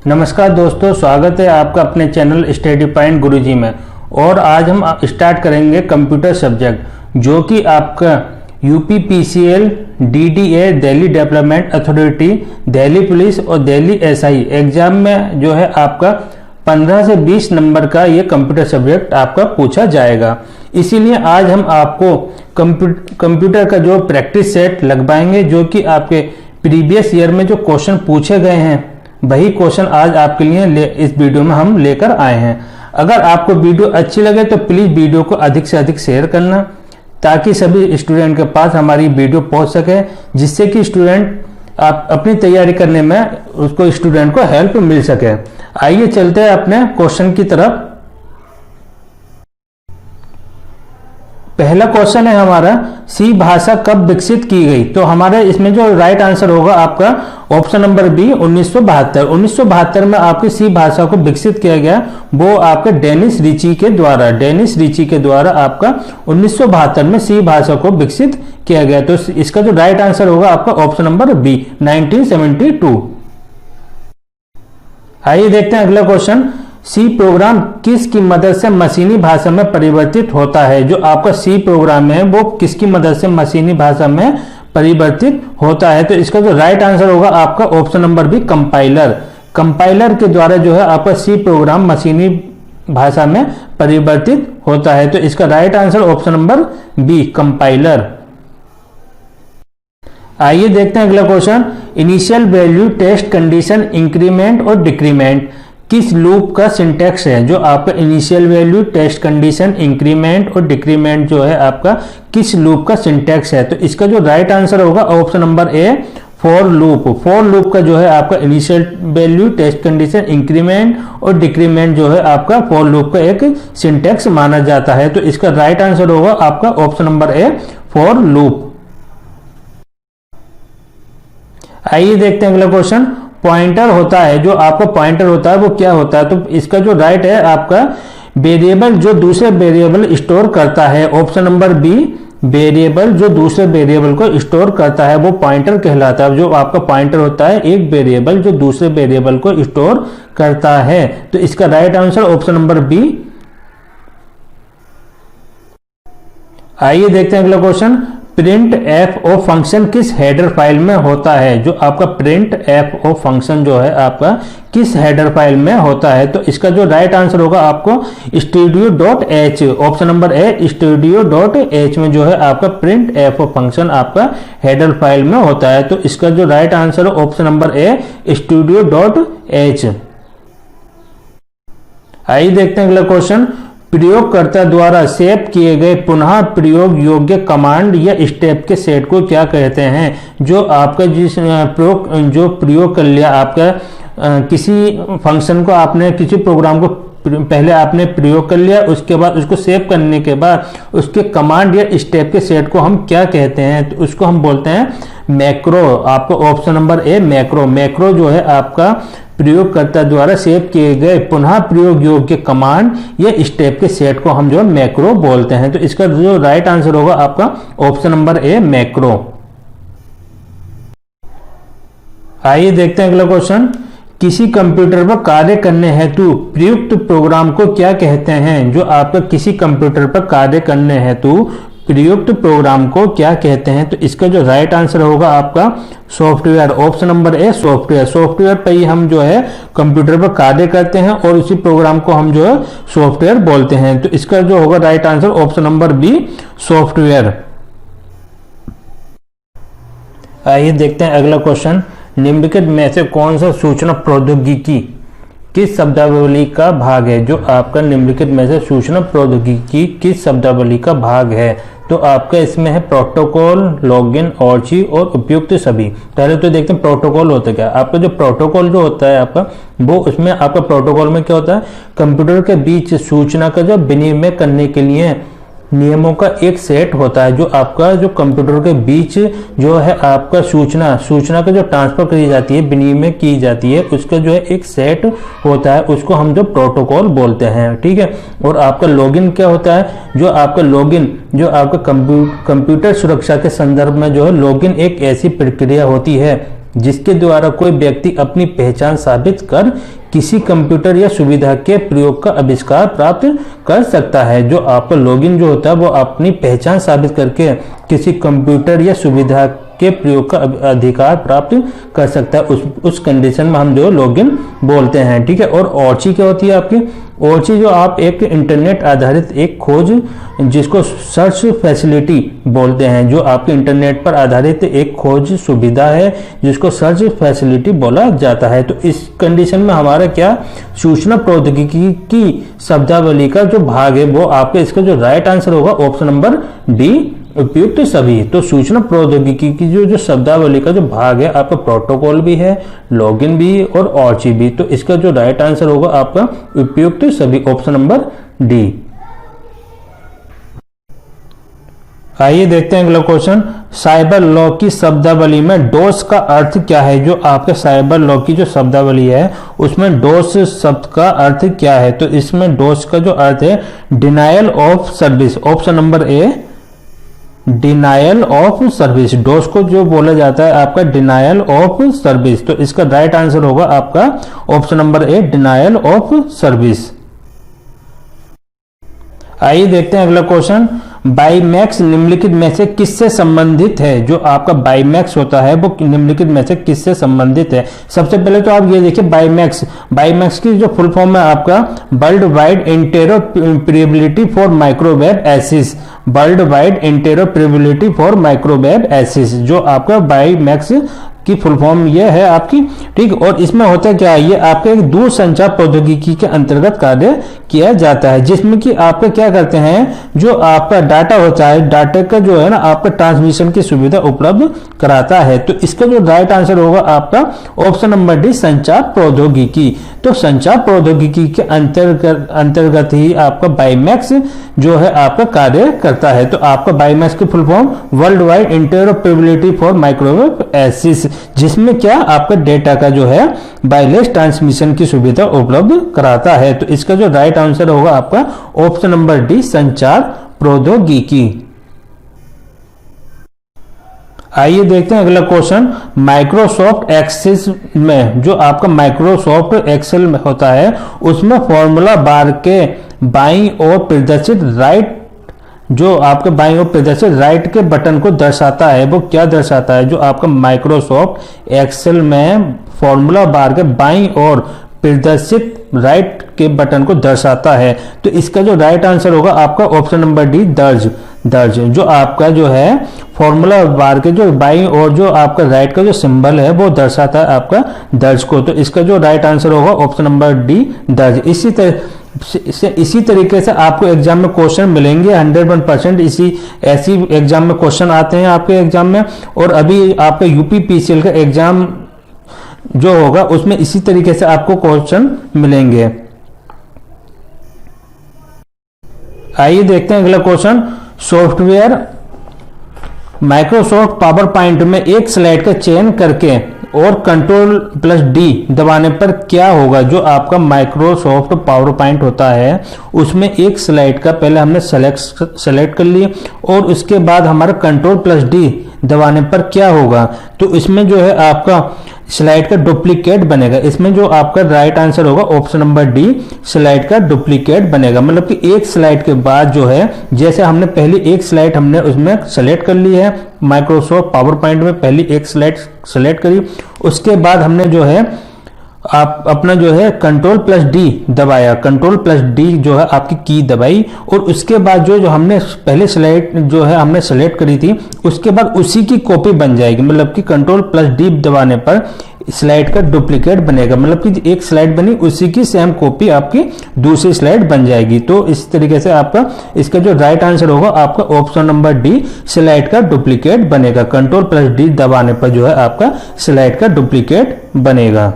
नमस्कार दोस्तों, स्वागत है आपका अपने चैनल स्टडी पॉइंट गुरुजी में। और आज हम स्टार्ट करेंगे कंप्यूटर सब्जेक्ट, जो कि आपका UPPCL, DDA Delhi development authority, Delhi police और दिल्ली एसआई एग्जाम में जो है आपका 15 से 20 नंबर का ये कंप्यूटर सब्जेक्ट आपका पूछा जाएगा। इसीलिए आज हम आपको कंप्यूटर का जो प्रैक्टिस सेट लगवाएंगे, जो कि आपके प्रीवियस ईयर में जो क्वेश्चन पूछे गए हैं वही क्वेश्चन आज आपके लिए इस वीडियो में हम लेकर आए हैं। अगर आपको वीडियो अच्छी लगे तो प्लीज़ वीडियो को अधिक से अधिक शेयर करना, ताकि सभी स्टूडेंट के पास हमारी वीडियो पहुंच सके, जिससे कि स्टूडेंट आप अपनी तैयारी करने में उसको स्टूडेंट को हेल्प मिल सके। आइए चलते हैं अपने क्वेश्चन की तरफ। पहला क्वेश्चन है हमारा, सी भाषा कब विकसित की गई? तो हमारे इसमें जो राइट आंसर होगा आपका ऑप्शन नंबर बी 1972। 1972 में आपकी सी भाषा को विकसित किया गया, वो आपके डेनिस रिची के द्वारा आपका 1972 में सी भाषा को विकसित किया गया। तो इसका जो राइट आंसर होगा आपका ऑप्शन नंबर बी 1972। आइए देखते हैं अगला क्वेश्चन, सी प्रोग्राम किसकी मदद से मशीनी भाषा में परिवर्तित होता है? जो आपका सी प्रोग्राम है वो किसकी मदद से मशीनी भाषा में परिवर्तित होता है? तो इसका जो राइट आंसर होगा आपका ऑप्शन नंबर बी कंपाइलर के द्वारा जो है आपका सी प्रोग्राम मशीनी भाषा में परिवर्तित होता है। तो इसका right answer option number B compiler. आइए देखते हैं अगला question, initial value, test condition, increment और डिक्रीमेंट किस लूप का सिंटैक्स है? जो आपका initial value, test condition, increment और डिक्रीमेंट जो है आपका किस लूप का सिंटैक्स है? तो इसका जो राइट आंसर होगा option number A for loop का जो है आपका initial value, test condition, increment और डिक्रीमेंट जो है आपका फॉर लूप का एक सिंटैक्स माना जाता है। तो इसका राइट आंसर होगा आपका option number A for loop. आइए देखते हैं अगला क्वेश्चन, पॉइंटर होता है, जो आपका पॉइंटर होता है वो क्या होता है? तो इसका जो राइट है आपका वेरिएबल जो दूसरे वेरिएबल स्टोर करता है। ऑप्शन नंबर बी वेरिएबल जो दूसरे वेरिएबल को स्टोर करता है वो पॉइंटर कहलाता है। जो आपका पॉइंटर होता है एक वेरिएबल जो दूसरे वेरिएबल को स्टोर करता है। तो इसका right answer option number B. आइए देखते हैं अगला question, print F O function किस हेडर फाइल में होता है? जो आपका प्रिंट एफ ओ फंक्शन जो है आपका किस हेडर फाइल में होता है? तो इसका जो राइट आंसर होगा आपको studio.h, ऑप्शन नंबर ए studio.h में जो है आपका प्रिंट एफ ओ फंक्शन आपका हेडर फाइल में होता है। तो इसका जो राइट आंसर है ऑप्शन नंबर ए studio.h। आइए देखते हैं अगला क्वेश्चन, प्रयोगकर्ता द्वारा सेव किए गए पुनः प्रयोग योग्य कमांड या स्टेप के सेट को क्या कहते हैं? जो आपका जो प्रयोग कर लिया आपका किसी फंक्शन को, आपने किसी प्रोग्राम को पहले आपने प्रयोग कर लिया, उसके बाद उसको सेव करने के बाद उसके कमांड या स्टेप के सेट को हम क्या कहते हैं? तो उसको हम बोलते हैं मैक्रो। आपको ऑप्शन नंबर ए मैक्रो जो है आपका प्रयोगकर्ता द्वारा सेव किए गए पुनः प्रयोग योग्य कमांड या स्टेप के सेट को हम जो मैक्रो बोलते हैं। तो इसका जो राइट आंसर होगा आपका ऑप्शन नंबर ए मैक्रो। आइए देखते हैं अगला क्वेश्चन, किसी कंप्यूटर पर कार्य करने हेतु प्रयुक्त प्रोग्राम को क्या कहते हैं? जो आपका किसी कंप्यूटर पर कार्य करने हेतु प्रयुक्त प्रोग्राम को क्या कहते हैं? तो इसका जो राइट आंसर होगा आपका software, option number a software पर ही हम जो है कंप्यूटर पर कार्य करते हैं और उसी प्रोग्राम को हम जो है सॉफ्टवेयर बोलते हैं। तो इसका जो होगा right answer option number B software. आइए देखते हैं अगला क्वेश्चन, निम्नलिखित में से कौन सा सूचना प्रौद्योगिकी किस शब्दावली का भाग है? जो आपका निम्नलिखित में से सूचना प्रौद्योगिकी किस शब्दावली का भाग है? तो आपका इसमें है प्रोटोकॉल, लॉगिन, ऑर्ची और उपयुक्त सभी। पहले तो देखते हैं प्रोटोकॉल होता क्या है। आपका जो प्रोटोकॉल जो होता है आपका वो, उसमें आपका प्रोटोकॉल में क्या होता है, कंप्यूटर के बीच सूचना का जो विनिमय करने के लिए नियमों का एक सेट होता है। जो आपका जो कंप्यूटर के बीच जो है आपका सूचना का जो ट्रांसफर करी जाती है, विनिमय की जाती है, उसका जो है एक सेट होता है, उसको हम जो प्रोटोकॉल बोलते हैं। ठीक है। और आपका लॉगिन क्या होता है? जो आपका लॉगिन जो आपका कंप्यूटर सुरक्षा के संदर्भ में जो है लॉगिन एक ऐसी प्रक्रिया होती है जिसके द्वारा कोई व्यक्ति अपनी पहचान साबित कर किसी कंप्यूटर या सुविधा के प्रयोग का आविष्कार प्राप्त कर सकता है। जो आपका लॉगिन जो होता है वो अपनी पहचान साबित करके किसी कंप्यूटर या सुविधा के प्रयोग का अधिकार प्राप्त कर सकता है। उस कंडीशन में हम जो लॉगिन बोलते हैं, ठीक है। और ORCID क्या होती है आपकी? ORCID जो आप एक इंटरनेट आधारित एक खोज जिसको सर्च फैसिलिटी बोलते हैं, जो आपके इंटरनेट पर आधारित एक खोज सुविधा है जिसको सर्च फैसिलिटी बोला जाता है। तो इस कंडीशन में हमारा क्या, सूचना प्रौद्योगिकी की शब्दावली का जो भाग है वो आपके, इसका जो राइट आंसर होगा ऑप्शन नंबर डी, उपयुक्त सभी। तो सूचना प्रौद्योगिकी की जो शब्दावली का जो भाग है आपका प्रोटोकॉल भी है, लॉगिन भी है और ORCID भी। तो इसका जो राइट आंसर होगा आपका उपयुक्त सभी, ऑप्शन नंबर डी। आइए देखते हैं अगला क्वेश्चन। साइबर लॉ की शब्दावली में डोस का अर्थ क्या है? जो आपके साइबर लॉ की जो शब्दावली है उसमें डोस शब्द का अर्थ क्या है? तो इसमें डोस का जो अर्थ है denial of service, option number A, denial of service. DoS को जो बोला जाता है आपका डिनायल ऑफ सर्विस। तो इसका राइट आंसर होगा आपका option number A, denial of service. आइए देखते हैं अगला क्वेश्चन। बाईमैक्स निम्नलिखित में से किससे संबंधित है? जो आपका बाईमैक्स होता है वो निम्नलिखित में से किससे संबंधित है? सबसे पहले तो आप ये देखिए बाईमैक्स, बाईमैक्स की जो फुल फॉर्म है आपका world wide interoperability for microwave access, world wide interoperability for microwave access, जो आपका बाईमैक्स की फुल फॉर्म ये है आपकी, ठीक। और इसमें होता क्या है, ये आपके एक दूर संचार प्रौद्योगिकी के अंतर्गत कार्य किया जाता है, जिसमें कि आपका क्या करते हैं, जो आपका डाटा होता है, डाटा का जो है ना आपका ट्रांसमिशन की सुविधा उपलब्ध कराता है। तो इसका जो राइट आंसर होगा आपका ऑप्शन नंबर डी, संचार प्रौद्योगिकी। तो संचार प्रौद्योगिकी के अंतर्गत ही आपका बाईमैक्स जो है आपका कार्य करता है। तो आपका बाईमैक्स की full form world wide interoperability for microwave access, जिसमें क्या आपका डेटा का जो है वायरलेस ट्रांसमिशन की सुविधा उपलब्ध कराता है। तो इसका जो राइट आंसर होगा आपका ऑप्शन नंबर डी, संचार प्रौद्योगिकी। आइए देखते हैं अगला क्वेश्चन। माइक्रोसॉफ्ट एक्सेल में जो आपका माइक्रोसॉफ्ट एक्सेल में होता है उसमें फॉर्मूला बार के बाईं ओर प्रदर्शित राइट, जो आपके बाईं ओर प्रदर्शित राइट के बटन को दर्शाता है वो क्या दर्शाता है? जो आपका माइक्रोसॉफ्ट एक्सेल में फॉर्मूला बार के बाईं ओर प्रदर्शित राइट के बटन को दर्शाता है। तो इसका जो राइट आंसर होगा आपका ऑप्शन नंबर डी, दर्ज। जो आपका जो है फॉर्मूला बार के जो बाईं ओर जो आपका राइट का जो सिंबल है वो दर्शाता है आपका दर्ज को। तो इसका जो राइट आंसर होगा ऑप्शन नंबर डी, दर्ज। इसी तरीके से आपको एग्जाम में क्वेश्चन मिलेंगे 101%। ऐसी एग्जाम में क्वेश्चन आते हैं आपके एग्जाम में। और अभी आपका यूपीपीसीएल का एग्जाम जो होगा उसमें इसी तरीके से आपको क्वेश्चन मिलेंगे। आइए देखते हैं अगला question. Software Microsoft power point में एक स्लाइड का चयन करके और Ctrl+D दबाने पर क्या होगा? जो आपका माइक्रोसॉफ्ट पावर पॉइंट होता है उसमें एक स्लाइड का पहले हमने सेलेक्ट कर लिया और उसके बाद हमारा Ctrl+D दबाने पर क्या होगा? तो इसमें जो है आपका स्लाइड का डुप्लीकेट बनेगा। इसमें जो आपका राइट आंसर होगा ऑप्शन नंबर डी, स्लाइड का डुप्लीकेट बनेगा। मतलब कि एक स्लाइड के बाद जो है, जैसे हमने पहली एक स्लाइड हमने उसमें सेलेक्ट कर ली है, माइक्रोसॉफ्ट पावर पॉइंट में पहली एक स्लाइड सेलेक्ट करी, उसके बाद हमने जो है आप अपना जो है Ctrl+D दबाया, Ctrl+D जो है आपकी की दबाई और उसके बाद जो हमने पहले स्लाइड जो है हमने सेलेक्ट करी थी उसके बाद उसी की कॉपी बन जाएगी। मतलब कि Ctrl+D दबाने पर स्लाइड का डुप्लीकेट बनेगा। मतलब कि एक स्लाइड बनी उसी की सेम कॉपी आपकी दूसरी स्लाइड बन जाएगी। तो इस तरीके से आपका इसका जो राइट आंसर होगा आपका ऑप्शन नंबर डी, स्लाइड का डुप्लीकेट बनेगा। Ctrl+D दबाने पर जो है आपका स्लाइड का डुप्लीकेट बनेगा।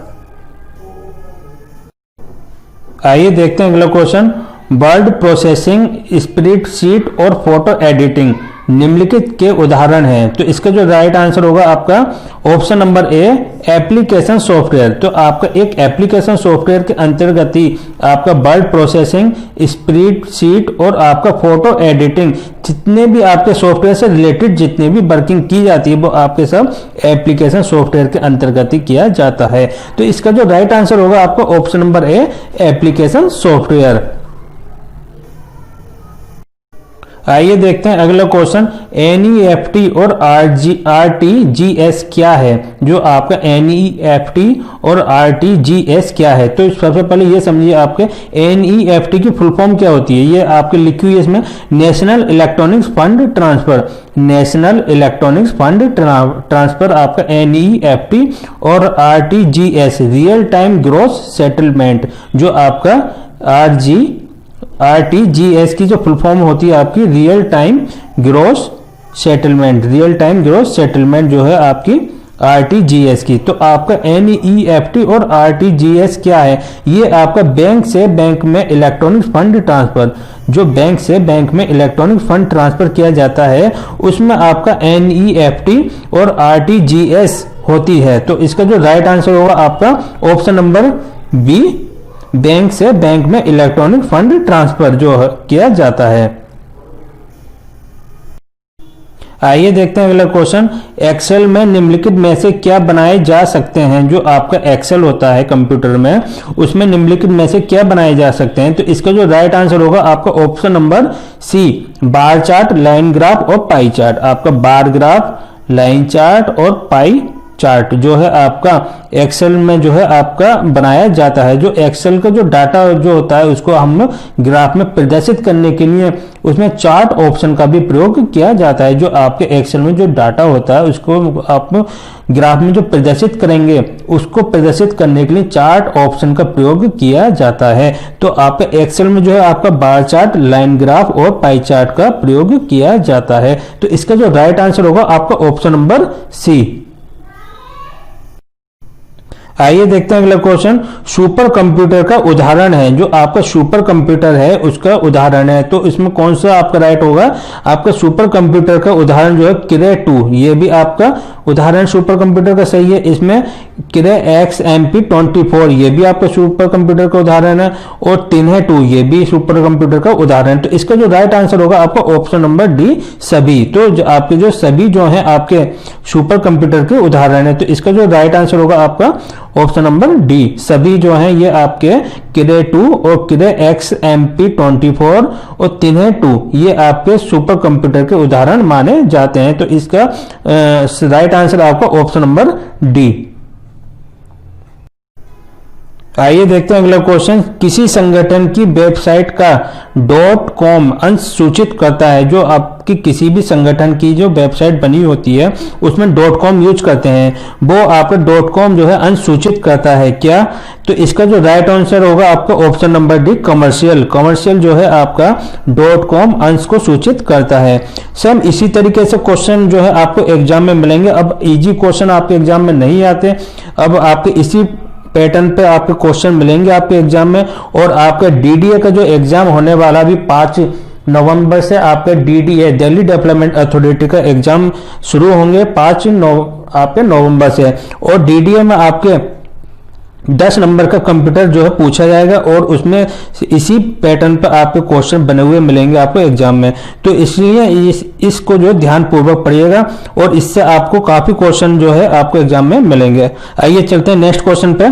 आइए देखते हैं अगला क्वेश्चन। वर्ड प्रोसेसिंग, स्प्रेडशीट और फोटो एडिटिंग निम्नलिखित के उदाहरण हैं। तो इसका जो राइट आंसर होगा आपका ऑप्शन नंबर ए, एप्लीकेशन सॉफ्टवेयर। तो आपका एक एप्लीकेशन सॉफ्टवेयर के अंतर्गत ही आपका वर्ड प्रोसेसिंग, स्प्रेडशीट और आपका फोटो एडिटिंग, जितने भी आपके सॉफ्टवेयर से रिलेटेड जितने भी वर्किंग की जाती है वो आपके सब एप्लीकेशन सॉफ्टवेयर के अंतर्गत ही किया जाता है। तो इसका जो राइट आंसर होगा आपका ऑप्शन नंबर ए, एप्लीकेशन सॉफ्टवेयर। आइए देखते हैं अगला क्वेश्चन, एनईएफटी और आरटीजीएस क्या है। जो आपका एनईएफटी और आरटीजीएस क्या है, तो सबसे पहले ये समझिए आपके एनईएफटी की फुल फॉर्म क्या होती है। ये आपके लिखी हुई है इसमें, national electronics fund transfer. National electronics fund transfer आपका एनईएफटी, और RTGS real time gross settlement, जो आपका आरटीजीएस की जो फुल फॉर्म होती है आपकी real time gross settlement. Real time gross settlement जो है आपकी आरटीजीएस की। तो आपका एनईएफटी और आरटीजीएस क्या है, ये आपका बैंक से बैंक में इलेक्ट्रॉनिक फंड ट्रांसफर, जो बैंक से बैंक में इलेक्ट्रॉनिक फंड ट्रांसफर किया जाता है उसमें आपका एनईएफटी और आरटीजीएस होती है। तो इसका जो राइट आंसर होगा आपका ऑप्शन नंबर बी, बैंक से बैंक में इलेक्ट्रॉनिक फंड ट्रांसफर जो किया जाता है। आइए देखते हैं अगला क्वेश्चन, एक्सेल में निम्नलिखित में से क्या बनाए जा सकते हैं। जो आपका एक्सेल होता है कंप्यूटर में, उसमें निम्नलिखित में से क्या बनाए जा सकते हैं। तो इसका जो राइट आंसर होगा आपका option number C, bar chart, line graph और पाई चार्ट। आपका बार ग्राफ, लाइन चार्ट और पाई चार्ट जो है आपका एक्सेल में जो है आपका बनाया जाता है। जो एक्सेल का जो डाटा जो होता है उसको हम ग्राफ में प्रदर्शित करने के लिए उसमें चार्ट ऑप्शन का भी प्रयोग किया जाता है। जो आपके एक्सेल में जो डाटा होता है उसको आप ग्राफ में जो प्रदर्शित करेंगे उसको प्रदर्शित करने के लिए चार्ट ऑप्शन का प्रयोग किया जाता है। तो आपका एक्सेल में जो है आपका बार चार्ट, लाइन ग्राफ और पाई चार्ट का प्रयोग किया जाता है। तो इसका जो राइट आंसर होगा आपका ऑप्शन नंबर सी। आइए देखते हैं अगला क्वेश्चन, सुपर कंप्यूटर का उदाहरण है। जो आपका सुपर कंप्यूटर है उसका उदाहरण है, तो इसमें कौन सा आपका राइट होगा। आपका सुपर कंप्यूटर का उदाहरण जो है क्रे 2, ये भी आपका उदाहरण सुपर कंप्यूटर का सही है। इसमें क्रे XMP24 ये भी आपका सुपर कंप्यूटर का उदाहरण है, और टिन्हे 2 ये भी सुपर कंप्यूटर का उदाहरण। तो इसका जो राइट आंसर होगा आपका ऑप्शन नंबर डी, सभी। तो जो आपके जो सभी जो है आपके सुपर कंप्यूटर के उदाहरण है। तो इसका जो राइट आंसर होगा आपका ऑप्शन नंबर डी, सभी जो हैं ये आपके क्रे 2 और क्रे XMP24 और टिन्हे 2 ये आपके सुपर कंप्यूटर के उदाहरण माने जाते हैं। तो इसका राइट आंसर आपका ऑप्शन नंबर डी। आइए देखते हैं अगला क्वेश्चन, किसी संगठन की वेबसाइट का .com अंश सूचित करता है। जो आपकी किसी भी संगठन की जो वेबसाइट बनी होती है उसमें .com यूज करते हैं, वो आपका .com जो है अंश सूचित करता है क्या। तो इसका जो राइट आंसर होगा आपका option number D, commercial. Commercial जो है आपका .com अंश को सूचित करता है। सेम इसी तरीके से क्वेश्चन जो है आपको एग्जाम में मिलेंगे। अब इजी क्वेश्चन आपके एग्जाम में नहीं आते, अब आपके इसी पैटर्न पे आपके क्वेश्चन मिलेंगे आपके एग्जाम में। और आपका डीडीए का जो एग्जाम होने वाला भी 5 नवंबर से आपके डीडीए दिल्ली डेवलपमेंट अथॉरिटी का एग्जाम शुरू होंगे 5 आपके नवंबर से। और डीडीए में आपके 10 नंबर का कंप्यूटर जो है पूछा जाएगा, और उसमें इसी पैटर्न पर आपके क्वेश्चन बने हुए मिलेंगे आपको एग्जाम में। तो इसलिए इसको जो ध्यान पूर्वक पढ़िएगा, और इससे आपको काफी क्वेश्चन जो है आपको एग्जाम में मिलेंगे। आइए चलते हैं नेक्स्ट क्वेश्चन पे।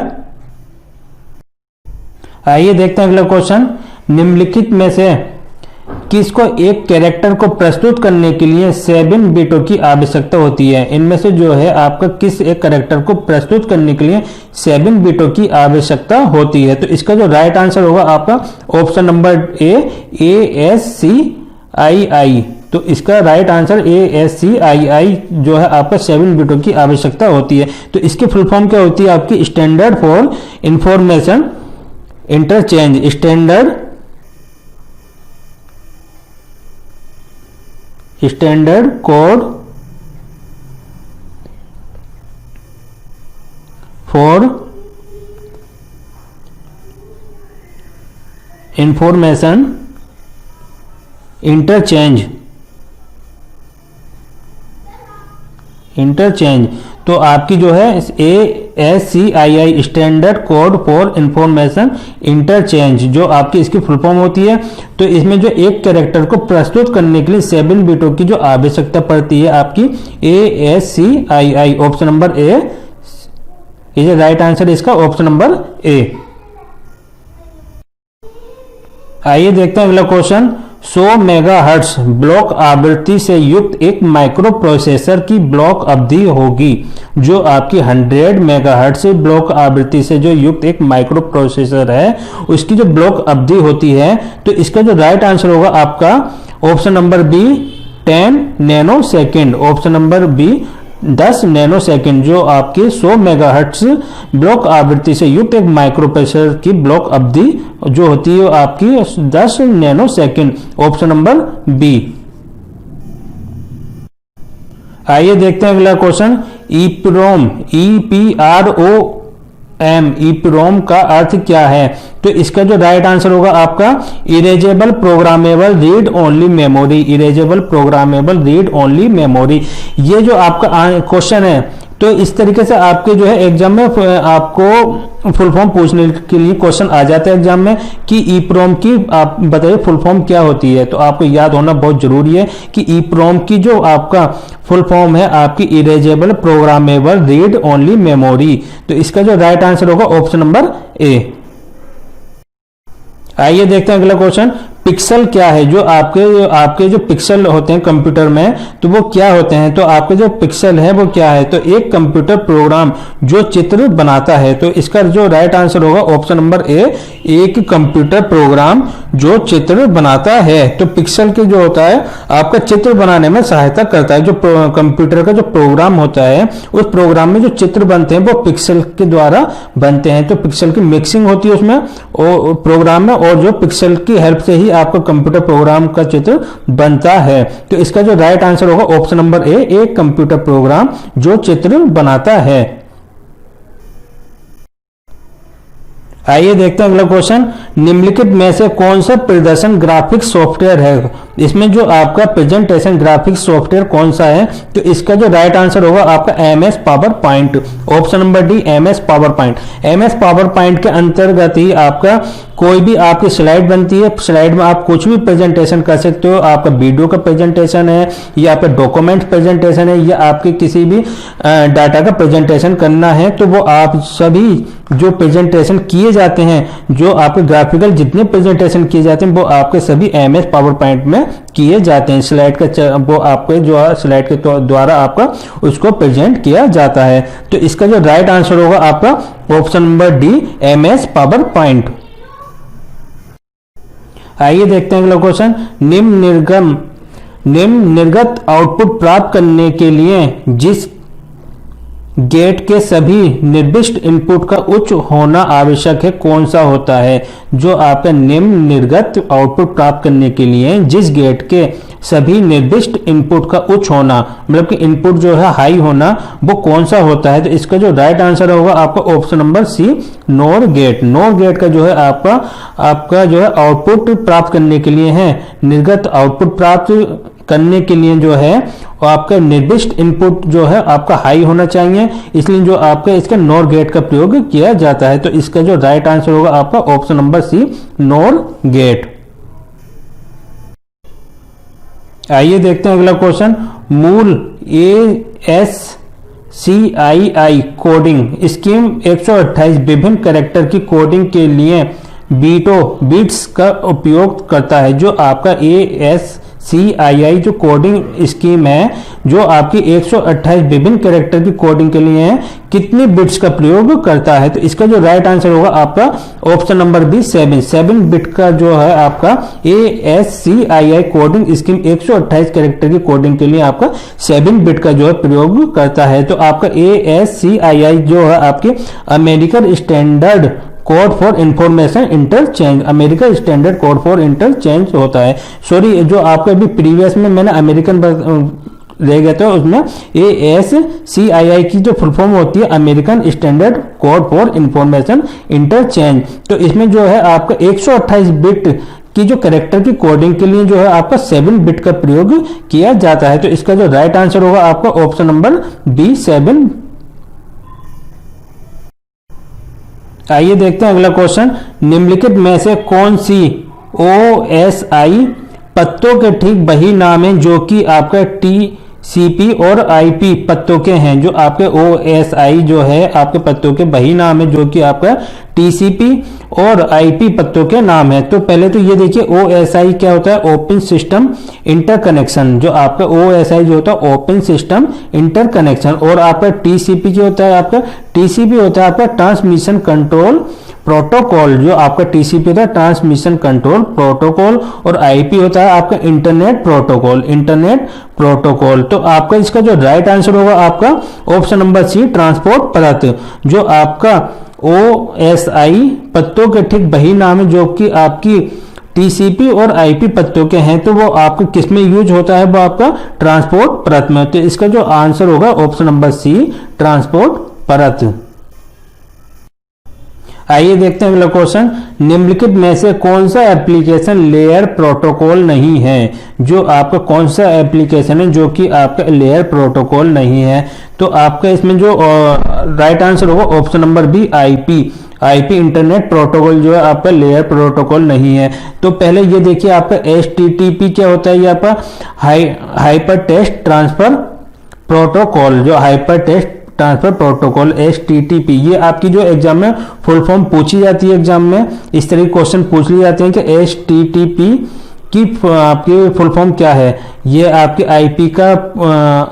आइए देखते हैं अगला क्वेश्चन, निम्नलिखित में से किसको एक कैरेक्टर को प्रस्तुत करने के लिए 7 बिटों की आवश्यकता होती है। इनमें से जो है आपका किस एक कैरेक्टर को प्रस्तुत करने के लिए 7 बिटों की आवश्यकता होती है। तो इसका जो राइट आंसर होगा आपका ऑप्शन नंबर ए, ASCII। तो इसका राइट आंसर ASCII जो है आपका 7 बिटों की आवश्यकता होती है। तो इसकी फुल फॉर्म क्या होती है आपकी, standard for information interchange, standard code for information interchange. Interchange. तो आपकी जो है ASCII standard code for information interchange जो आपकी इसकी फुल फॉर्म होती है। तो इसमें जो एक कैरेक्टर को प्रस्तुत करने के लिए 7 बिटों की जो आवश्यकता पड़ती है आपकी ASCII। Option number A is right answer इसका, ऑप्शन नंबर ए। आइए देखते हैं अगला क्वेश्चन। 100 मेगाहर्ट्ज ब्लॉक आवृत्ति से युक्त एक माइक्रो प्रोसेसर की ब्लॉक अवधि होगी। जो आपकी 100 मेगाहर्ट्ज ब्लॉक आवृत्ति से जो युक्त एक माइक्रो प्रोसेसर है उसकी जो ब्लॉक अवधि होती है, तो इसका जो राइट आंसर होगा आपका option number B 10 nanosecond. Option number B 10 nanosecond. जो आपकी 100 मेगाहर्ट्ज ब्लॉक आवृत्ति से युक्त एक माइक्रो प्रोसेसर की ब्लॉक अवधि जो होती है आपकी 10 nanosecond. Option number B. आइए देखते हैं अगला क्वेश्चन। ईप्रोम ईप्रोम का अर्थ क्या है? तो इसका जो राइट आंसर होगा आपका erasable programmable read only memory. Erasable programmable read only memory, ये जो आपका क्वेश्चन है तो इस तरीके से आपके जो है एग्जाम में आपको फुल फॉर्म पूछने के लिए क्वेश्चन आ जाता है एग्जाम में कि ईप्रोम की आप बताइए फुल फॉर्म क्या होती है। तो आपको याद होना बहुत जरूरी है कि ईप्रोम की जो आपका फुल फॉर्म है आपकी erasable programmable read only memory. तो इसका जो राइट आंसर होगा ऑप्शन नंबर ए। आइए देखते हैं अगला क्वेश्चन। पिक्सल क्या है? जो आपके जो पिक्सल होते हैं कंप्यूटर में तो वो क्या होते हैं? तो आपके जो पिक्सल है वो क्या है? तो एक कंप्यूटर प्रोग्राम जो चित्र बनाता है। तो इसका जो राइट आंसर होगा ऑप्शन नंबर ए, एक कंप्यूटर प्रोग्राम जो चित्र बनाता है। तो पिक्सल के जो होता है आपका चित्र बनाने में सहायता करता है। जो कंप्यूटर का जो प्रोग्राम होता है उस प्रोग्राम में जो चित्र बनते हैं वो पिक्सल के द्वारा बनते हैं। तो पिक्सल की मिक्सिंग होती है उसमें और प्रोग्राम में, और जो पिक्सल की हेल्प से ही आपका कंप्यूटर प्रोग्राम का चित्र बनता है। तो इसका जो राइट आंसर होगा ऑप्शन नंबर ए, एक कंप्यूटर प्रोग्राम जो चित्र बनाता है। आइए देखते हैं अगला क्वेश्चन। निम्नलिखित में से कौन सा प्रदर्शन ग्राफिक्स सॉफ्टवेयर है? इसमें जो आपका प्रेजेंटेशन ग्राफिक्स सॉफ्टवेयर कौन सा है? तो इसका जो राइट आंसर होगा आपका MS power point. Option number D MS power point. MS power point के अंतर्गत ही आपका कोई भी आपकी स्लाइड बनती है। स्लाइड में आप कुछ भी प्रेजेंटेशन कर सकते हो। आपका वीडियो का प्रेजेंटेशन है या आपका डॉक्यूमेंट प्रेजेंटेशन है या आपके किसी भी डाटा का प्रेजेंटेशन करना है, तो वो आप सभी जो प्रेजेंटेशन किए जाते हैं, जो आपके ग्राफिकल जितने प्रेजेंटेशन किए जाते हैं वो आपके सभी MS पावर पॉइंट में किए जाते हैं। स्लाइड का वो आपके जो स्लाइड के द्वारा आपका उसको प्रेजेंट किया जाता है। तो इसका जो राइट आंसर होगा आपका option number D MS power point. आइए देखते हैं अगला क्वेश्चन। निम्न निर्गत आउटपुट प्राप्त करने के लिए जिस गेट के सभी निर्दिष्ट इनपुट का उच्च होना आवश्यक है कौन सा होता है? जो आपका निम्न निर्गत आउटपुट प्राप्त करने के लिए जिस गेट के सभी निर्दिष्ट इनपुट का उच्च होना, मतलब कि इनपुट जो है हाई होना, वो कौन सा होता है? तो इसका जो राइट आंसर होगा आपका option number C NOR gate. NOR gate का जो है आपका जो है आउटपुट प्राप्त करने के लिए है, निर्गत आउटपुट प्राप्त करने के लिए जो है और आपका निर्दिष्ट इनपुट जो है आपका हाई होना चाहिए, इसलिए जो आपका इसका नोर गेट का प्रयोग किया जाता है। तो इसका जो राइट आंसर होगा आपका option number C NOR gate. आइए देखते हैं अगला क्वेश्चन। मूल ASCII कोडिंग स्कीम 128 विभिन्न कैरेक्टर की कोडिंग के लिए बिट्स का उपयोग करता है। जो आपका ASCII जो कोडिंग स्कीम है जो आपकी 128 विभिन्न कैरेक्टर की कोडिंग के लिए है, कितने बिट्स का प्रयोग करता है? तो इसका जो राइट आंसर होगा आपका ऑप्शन नंबर बी 7 बिट का जो है आपका ASCII कोडिंग स्कीम 128 कैरेक्टर की कोडिंग के लिए आपका 7 बिट का जो है प्रयोग करता है। तो आपका ASCII जो है आपके American standard code for information interchange, America standard code for interchange होता है। सॉरी, जो आपका अभी प्रीवियस में मैंने अमेरिकन रह गया था उसमें ASCII की जो फुल फॉर्म होती है American standard code for information interchange. तो इसमें जो है आपका 128 बिट कि जो कैरेक्टर की कोडिंग के लिए जो है आपका 7 बिट का प्रयोग किया जाता है। तो इसका जो राइट आंसर होगा आपका ऑप्शन नंबर बी 7। आइए देखते हैं अगला क्वेश्चन। निम्नलिखित में से कौन सी OSI पत्तों के ठीक वही नाम है जो कि आपका TCP और IP पत्तों के हैं। जो आपके OSI जो है आपके पत्तों के वही नाम है जो कि आपका TCP और IP पत्तों के नाम है। तो पहले तो ये देखिए OSI क्या होता है, ओपन सिस्टम इंटरकनेक्शन। जो आपका OSI जो होता है ओपन सिस्टम इंटरकनेक्शन, और आपका TCP जो होता है आपका TCP होता है आपका ट्रांसमिशन कंट्रोल प्रोटोकॉल। जो आपका TCP होता है ट्रांसमिशन कंट्रोल प्रोटोकॉल, और IP होता है आपका इंटरनेट प्रोटोकॉल, इंटरनेट प्रोटोकॉल। तो आपका इसका जो राइट आंसर होगा आपका ऑप्शन नंबर सी ट्रांसपोर्ट परत। जो आपका OSI पत्तों के ठीक वही नाम है जो कि आपकी TCP और IP पत्तों के हैं। तो वो आपका किस में यूज होता है, वो आपका ट्रांसपोर्ट परत में। तो इसका जो आंसर होगा ऑप्शन नंबर सी ट्रांसपोर्ट परत। आइए देखते हैं अगला क्वेश्चन। निम्नलिखित में से कौन सा एप्लीकेशन लेयर प्रोटोकॉल नहीं है। जो आपका कौन सा एप्लीकेशन है जो कि आपका लेयर प्रोटोकॉल नहीं है। तो आपका इसमें जो राइट आंसर होगा option number B IP internet protocol जो है आपका लेयर प्रोटोकॉल नहीं है। तो पहले ये देखिए आपका HTTP क्या होता है, ये आपका हाइपर टेक्स्ट ट्रांसफर प्रोटोकॉल। जो hyper text transfer protocol HTTP, ये आपकी जो एग्जाम में फुल फॉर्म पूछी जाती है, एग्जाम में इस तरह के क्वेश्चन पूछ लिए जाते हैं कि HTTP की आपकी फुल फॉर्म क्या है, ये आपके IP का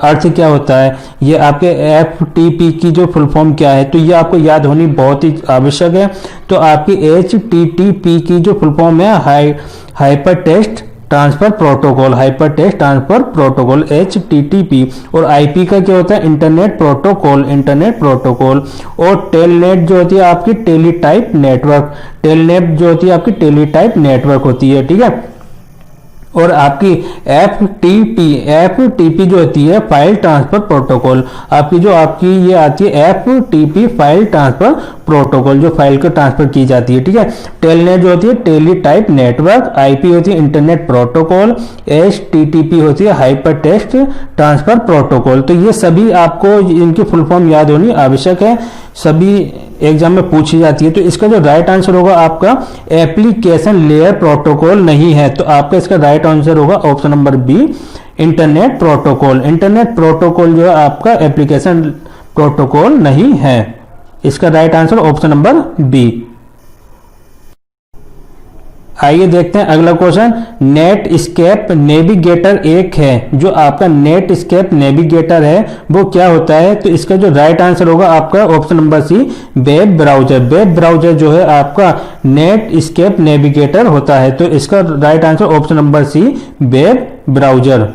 अर्थ क्या होता है, ये आपके FTP की जो फुल फॉर्म क्या है। तो ये आपको याद होनी बहुत ही आवश्यक है। तो आपकी HTTP की जो फुल फॉर्म है hyper text transfer protocol, hyper text transfer protocol HTTP, और IP का क्या होता है इंटरनेट प्रोटोकॉल, इंटरनेट प्रोटोकॉल। और टेलनेट जो होती है आपकी टेलीटाइप नेटवर्क, टेलनेट जो होती है आपकी टेलीटाइप नेटवर्क होती है, ठीक है। और आपकी FTP जो होती है फाइल ट्रांसफर प्रोटोकॉल, आपकी जो आपकी ये आती है FTP फाइल ट्रांसफर प्रोटोकॉल, जो फाइल को ट्रांसफर की जाती है, ठीक है। टेलनेट जो होती है टेलीटाइप नेटवर्क, IP होती है इंटरनेट प्रोटोकॉल, HTTP होती है हाइपर टेक्स्ट ट्रांसफर प्रोटोकॉल। तो ये सभी आपको इनकी फुल फॉर्म याद होनी आवश्यक है, सभी एग्जाम में पूछी जाती है। तो इसका जो राइट आंसर होगा आपका एप्लीकेशन लेयर प्रोटोकॉल नहीं है। तो आपका इसका राइट आंसर होगा option number B internet protocol. Internet protocol जो है आपका एप्लीकेशन प्रोटोकॉल नहीं है। इसका right answer option number B. आइए देखते हैं अगला क्वेश्चन। नेटस्केप नेविगेटर एक है। जो आपका नेटस्केप नेविगेटर है वो क्या होता है। तो इसका जो राइट आंसर होगा आपका option number C web browser. Web browser जो है आपका नेटस्केप नेविगेटर होता है। तो इसका right answer option number C web browser.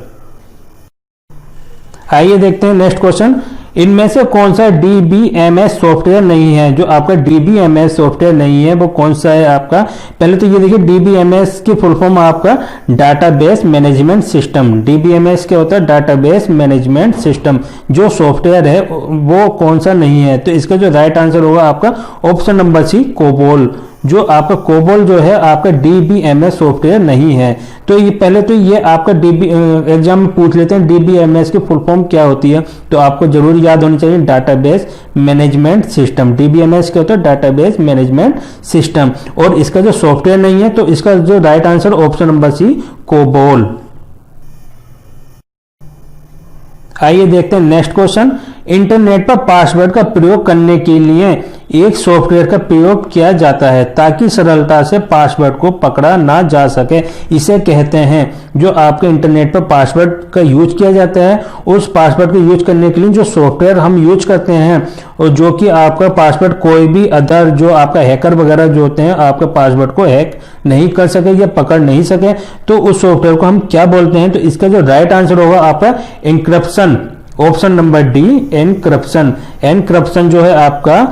आइए देखते हैं नेक्स्ट क्वेश्चन। इनमें से कौन सा DBMS सॉफ्टवेयर नहीं है। जो आपका DBMS सॉफ्टवेयर नहीं है वो कौन सा है आपका। पहले तो ये देखिए DBMS की फुल फॉर्म आपका डाटाबेस मैनेजमेंट सिस्टम। DBMS क्या होता है डाटाबेस मैनेजमेंट सिस्टम। जो सॉफ्टवेयर है वो कौन सा नहीं है। तो इसका जो राइट आंसर होगा आपका ऑप्शन नंबर सी कोबोल। जो आपका कोबोल जो है आपका DBMS सॉफ्टवेयर नहीं है। तो ये पहले तो ये आपका एग्जाम में पूछ लेते हैं DBMS की फुल फॉर्म क्या होती है। तो आपको जरूर याद होनी चाहिए डाटाबेस मैनेजमेंट सिस्टम। DBMS क्या होता है डाटाबेस मैनेजमेंट सिस्टम। और इसका जो सॉफ्टवेयर नहीं है तो इसका जो right answer option number C COBOL. आइए देखते हैं नेक्स्ट क्वेश्चन। इंटरनेट पर पासवर्ड का प्रयोग करने के लिए एक सॉफ्टवेयर का प्रयोग किया जाता है ताकि सरलता से पासवर्ड को पकड़ा ना जा सके। इसे कहते हैं जो आपके इंटरनेट पर पासवर्ड का यूज किया जाता है। उस पासवर्ड को यूज करने के लिए जो सॉफ्टवेयर हम यूज करते हैं और जो कि आपका पासवर्ड कोई भी अदर जो आपका हैकर वगैरह जो होते हैं आपके पासवर्ड को हैक नहीं कर सके या पकड़ नहीं सके, तो उस सॉफ्टवेयर को हम क्या बोलते हैं। तो इसका जो राइट आंसर होगा आपका encryption. Option number D encryption. Encryption जो है आपका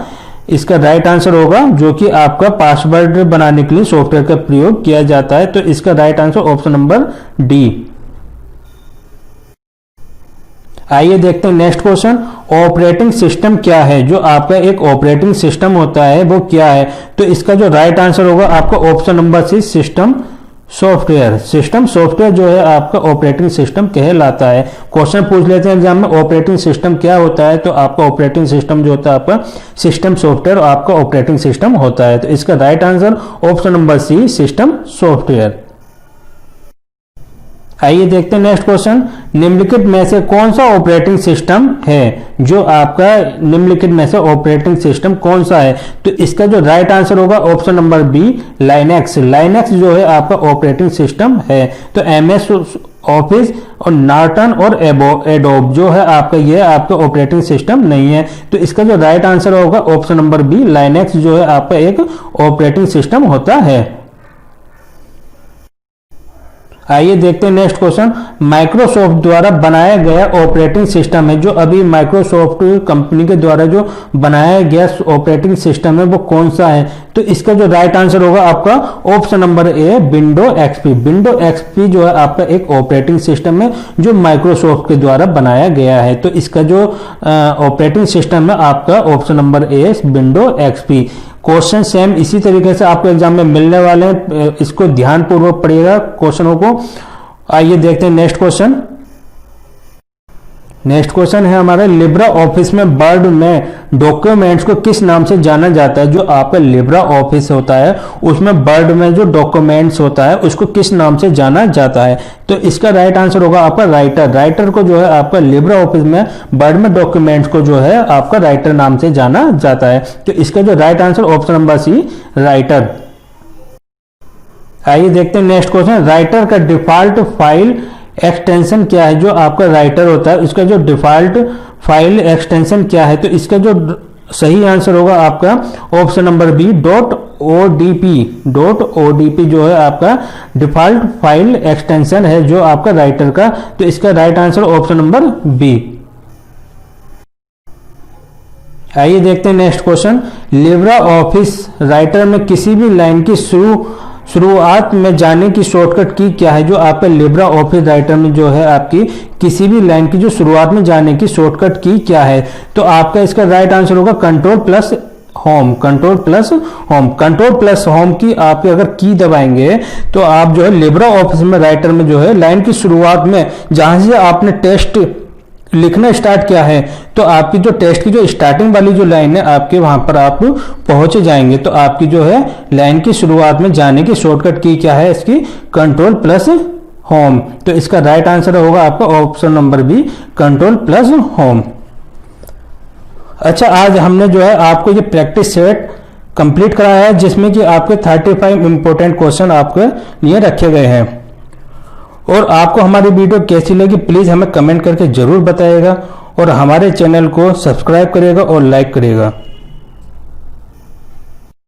इसका राइट आंसर होगा जो कि आपका पासवर्ड बनाने के लिए सॉफ्टवेयर का प्रयोग किया जाता है। तो इसका right answer option number D. आइए देखते हैं नेक्स्ट क्वेश्चन। ऑपरेटिंग सिस्टम क्या है। जो आपका एक ऑपरेटिंग सिस्टम होता है वो क्या है। तो इसका जो राइट आंसर होगा आपका option number C system software. System software जो है आपका ऑपरेटिंग सिस्टम कहलाता है। क्वेश्चन पूछ लेते हैं एग्जाम में, ऑपरेटिंग सिस्टम क्या होता है, तो आपका ऑपरेटिंग सिस्टम जो होता है आपका सिस्टम सॉफ्टवेयर आपका ऑपरेटिंग सिस्टम होता है। तो इसका right answer option number C, system software. आइए देखते हैं नेक्स्ट क्वेश्चन। निम्नलिखित में से कौन सा ऑपरेटिंग सिस्टम है, जो आपका निम्नलिखित में से ऑपरेटिंग सिस्टम कौन सा है, तो इसका जो राइट आंसर होगा option number B, Linux. Linux जो है आपका ऑपरेटिंग सिस्टम है। तो एमएस ऑफिस और नॉर्टन और एडोब जो है आपका, ये आपका ऑपरेटिंग सिस्टम नहीं है। तो इसका जो राइट आंसर होगा ऑप्शन नंबर बी, लाइनेक्स जो है आपका एक ऑपरेटिंग सिस्टम होता है। आइए देखते हैं नेक्स्ट क्वेश्चन। माइक्रोसॉफ्ट द्वारा बनाया गया ऑपरेटिंग सिस्टम है, जो अभी माइक्रोसॉफ्ट कंपनी के द्वारा जो बनाया गया ऑपरेटिंग सिस्टम है वो कौन सा है, तो इसका जो राइट आंसर होगा आपका ऑप्शन नंबर ए, विंडो एक्सपी। विंडो एक्सपी जो है आपका एक ऑपरेटिंग सिस्टम है जो माइक्रोसॉफ्ट के द्वारा बनाया गया है। तो इसका जो ऑपरेटिंग सिस्टम है आपका ऑप्शन नंबर ए, विंडो एक्सपी। क्वेश्चन सेम इसी तरीके से आपको एग्जाम में मिलने वाले हैं, इसको ध्यानपूर्वक पढ़िएगा क्वेश्चनों को। आइए देखते हैं नेक्स्ट क्वेश्चन। नेक्स्ट क्वेश्चन है हमारा, लिब्रा ऑफिस में वर्ड में डॉक्यूमेंट्स को किस नाम से जाना जाता है। जो आपका लिब्रा ऑफिस होता है उसमें वर्ड में जो डॉक्यूमेंट्स होता है उसको किस नाम से जाना जाता है, तो इसका राइट आंसर होगा आपका राइटर। राइटर को जो है आपका लिब्रा ऑफिस में वर्ड में डॉक्यूमेंट्स को जो है आपका राइटर नाम से जाना जाता है। तो इसका जो right answer option number C, Writer. आइए देखते हैं नेक्स्ट क्वेश्चन। राइटर का डिफॉल्ट फाइल एक्सटेंशन क्या है। जो आपका राइटर होता है उसका जो डिफॉल्ट फाइल एक्सटेंशन क्या है, तो इसका जो सही आंसर होगा आपका option number B, .odp। .odp जो है आपका डिफॉल्ट फाइल एक्सटेंशन है जो आपका राइटर का, तो इसका right answer option number B. आइए देखते हैं next question. LibreOffice Writer में किसी भी लाइन की शुरुआत में जाने की शॉर्टकट की क्या है। जो आपका लिब्रा ऑफिस राइटर में जो है आपकी किसी भी लाइन की जो शुरुआत में जाने की शॉर्टकट की क्या है, तो आपका इसका राइट आंसर होगा control plus home. Control plus home. Control plus home की आपके अगर की दबाएंगे तो आप जो है लिब्रा ऑफिस में राइटर में जो है लाइन की शुरुआत में जहां से आपने टेस्ट लिखना स्टार्ट किया है, तो आपकी जो टेस्ट की जो स्टार्टिंग वाली जो लाइन है आपके वहां पर आप पहुंच जाएंगे। तो आपकी जो है लाइन की शुरुआत में जाने की शॉर्टकट की क्या है, इसकी कंट्रोल प्लस होम। तो इसका राइट आंसर होगा आपका option number B, control plus home. अच्छा, आज हमने जो है आपको ये प्रैक्टिस सेट कंप्लीट कराया है जिसमें कि आपके 35 इंपॉर्टेंट क्वेश्चन आपके लिए रखे गए हैं। और आपको हमारी वीडियो कैसी लगी प्लीज हमें कमेंट करके जरूर बताइएगा और हमारे चैनल को सब्सक्राइब करिएगा और लाइक करिएगा।